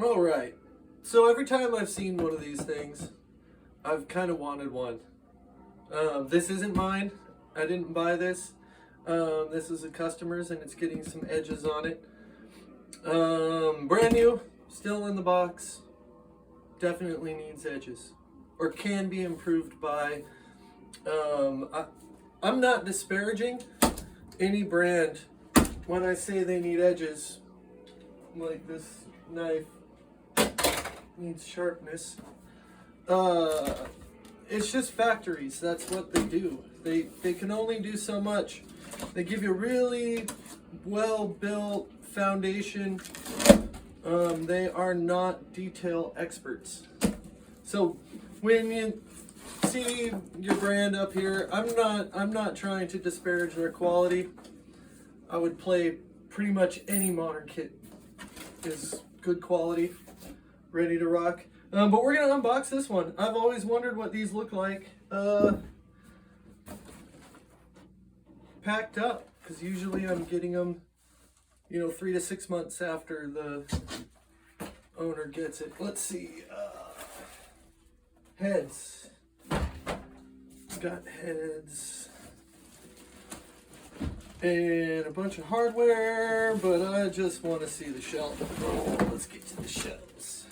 All right. So every time I've seen one of these things, I've kind of wanted one. This isn't mine. I didn't buy this. This is a customer's and it's getting some edges on it. Brand new, still in the box. Definitely needs edges. Or can be improved by... I'm not disparaging any brand when I say they need edges. Like this knife needs sharpness. It's just factories. That's what they do. They can only do so much. They give you a really well-built foundation. They are not detail experts. So when you see your brand up here, I'm not trying to disparage their quality. I would play pretty much any modern kit is good quality, ready to rock. But we're gonna unbox this one. I've always wondered what these look like packed up, because usually I'm getting them, 3 to 6 months after the owner gets it. Let's see. Heads. Got heads. And a bunch of hardware, but I just want to see the shelf. Oh, let's get to the shelves.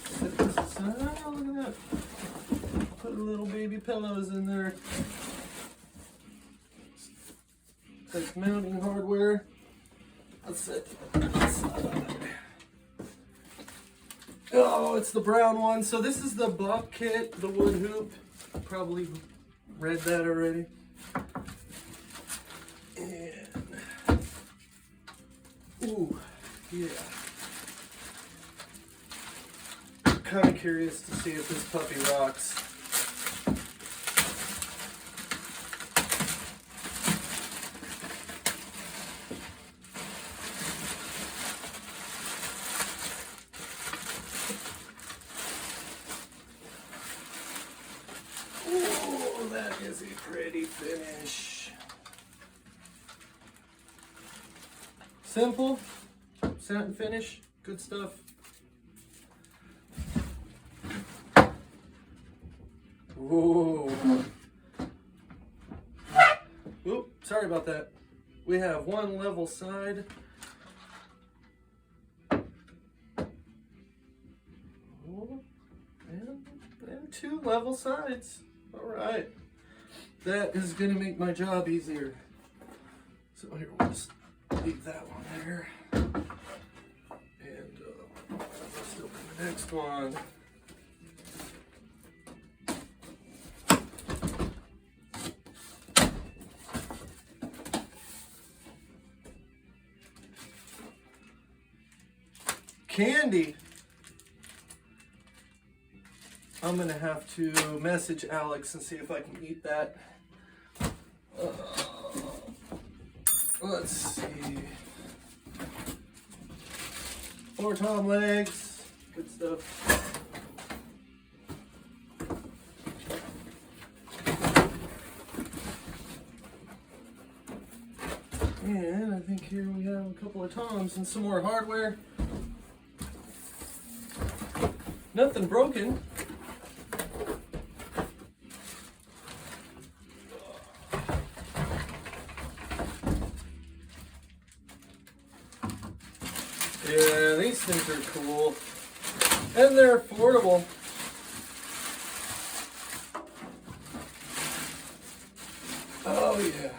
Set this aside. Oh, look at that. Put little baby pillows in there. That's mounting hardware. Let's set that aside. Oh, it's the brown one. So this is the Bop kit, the wood hoop. Probably read that already. And ooh, yeah. Kind of curious to see if this puppy rocks. That is a pretty finish. Simple, satin finish, good stuff. Whoa. Oop, sorry about that. We have one level side. And two level sides. All right. That is going to make my job easier. So here, we'll just leave that one there. And let's open the next one. Candy. I'm gonna have to message Alex and see if I can eat that. Let's see. 4 Tom legs. Good stuff. And I think here we have a couple of Toms and some more hardware. Nothing broken. Yeah, these things are cool. And they're affordable. Oh yeah.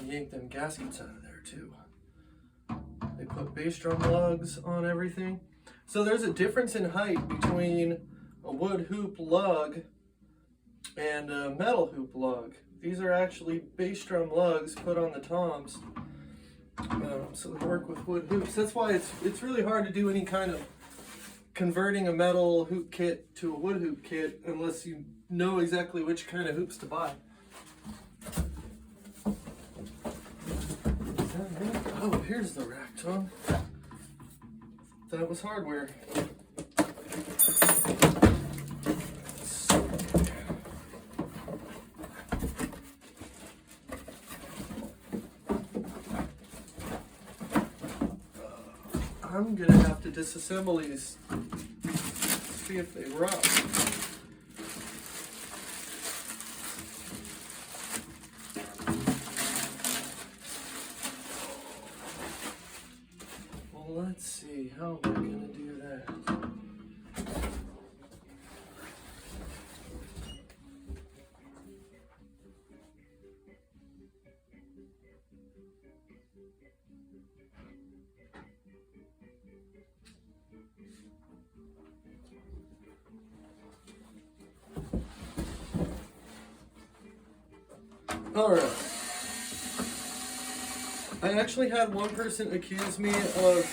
Yank them gaskets out of there too. They put bass drum lugs on everything. So there's a difference in height between a wood hoop lug and a metal hoop lug. These are actually bass drum lugs put on the toms. So they work with wood hoops. That's why it's really hard to do any kind of converting a metal hoop kit to a wood hoop kit unless you know exactly which kind of hoops to buy. Oh, here's the rack, Tom. That was hardware. I'm gonna have to disassemble these. See if they rock. Well, let's see. How am I gonna do that? Alright. I actually had one person accuse me of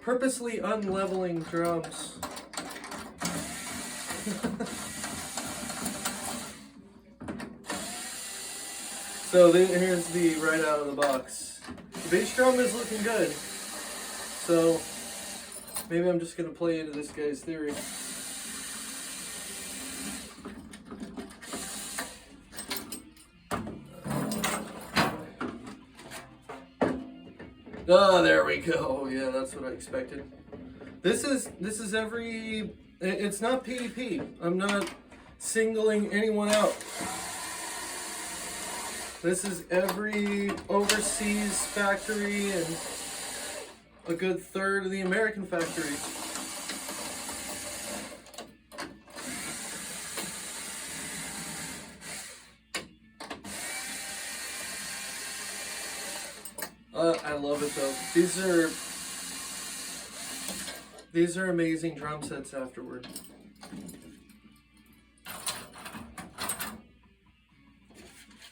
purposely unleveling drums. So here's the right out of the box. The bass drum is looking good. So maybe I'm just going to play into this guy's theory. Oh, there we go. Yeah, that's what I expected. This is every. It's not PDP. I'm not singling anyone out. This is every overseas factory and a good third of the American factories. I love it though. These are amazing drum sets afterward.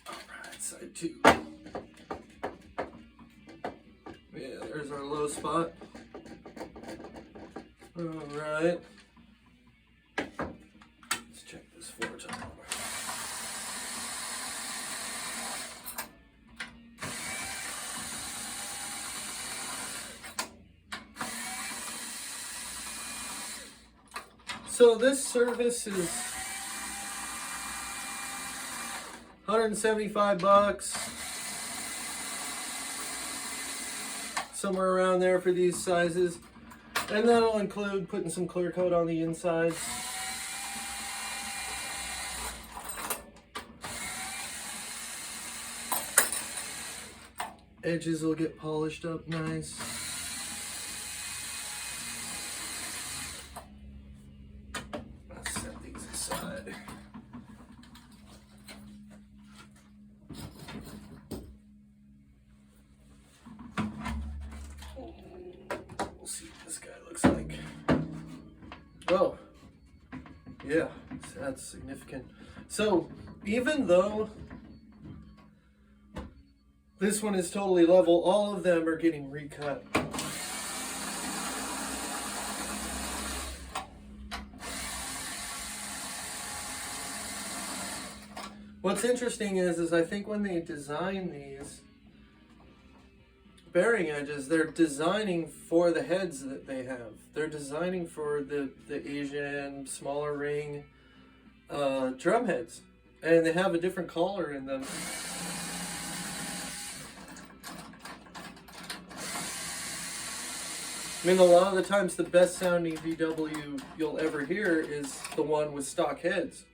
Alright, side 2. Yeah, there's our low spot. Alright. Let's check this floor time. So this service is $175, somewhere around there for these sizes, and that'll include putting some clear coat on the insides. Edges will get polished up nice. We'll see what this guy looks like. Oh, yeah, that's significant. So even though this one is totally level, all of them are getting recut. What's interesting is I think when they design these bearing edges, they're designing for the heads that they have. They're designing for the Asian smaller ring drum heads, and they have a different collar in them. I mean, a lot of the times the best sounding VW you'll ever hear is the one with stock heads.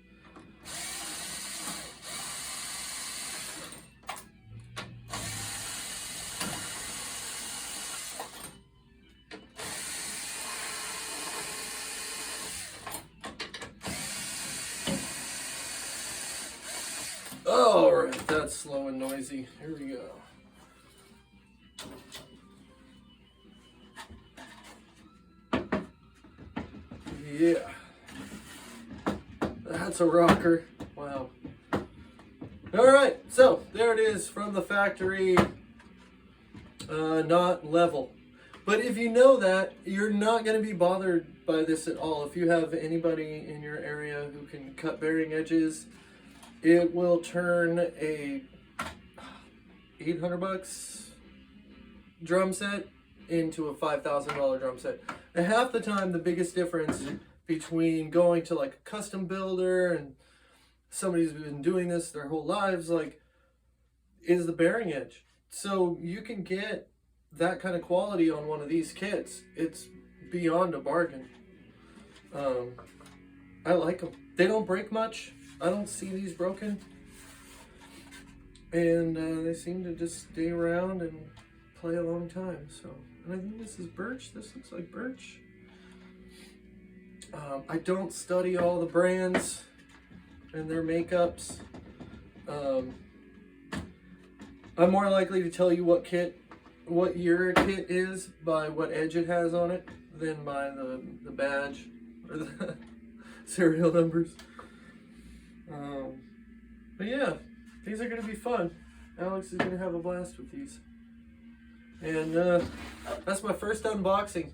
All right, that's slow and noisy. Here we go. Yeah, that's a rocker. Wow. All right, so there it is from the factory, not level. But if you know that, you're not going to be bothered by this at all. If you have anybody in your area who can cut bearing edges, it will turn a $800 drum set into a $5,000 drum set. And half the time, the biggest difference between going to like a custom builder and somebody who's been doing this their whole lives, like, is the bearing edge. So you can get that kind of quality on one of these kits, it's beyond a bargain. I like them. They don't break much. I don't see these broken. And they seem to just stay around and play a long time. So, and I think this is birch. This looks like birch. I don't study all the brands and their makeups. I'm more likely to tell you what year a kit is by what edge it has on it than by the badge or the serial numbers. But yeah, these are going to be fun. Alex is going to have a blast with these. And that's my first unboxing.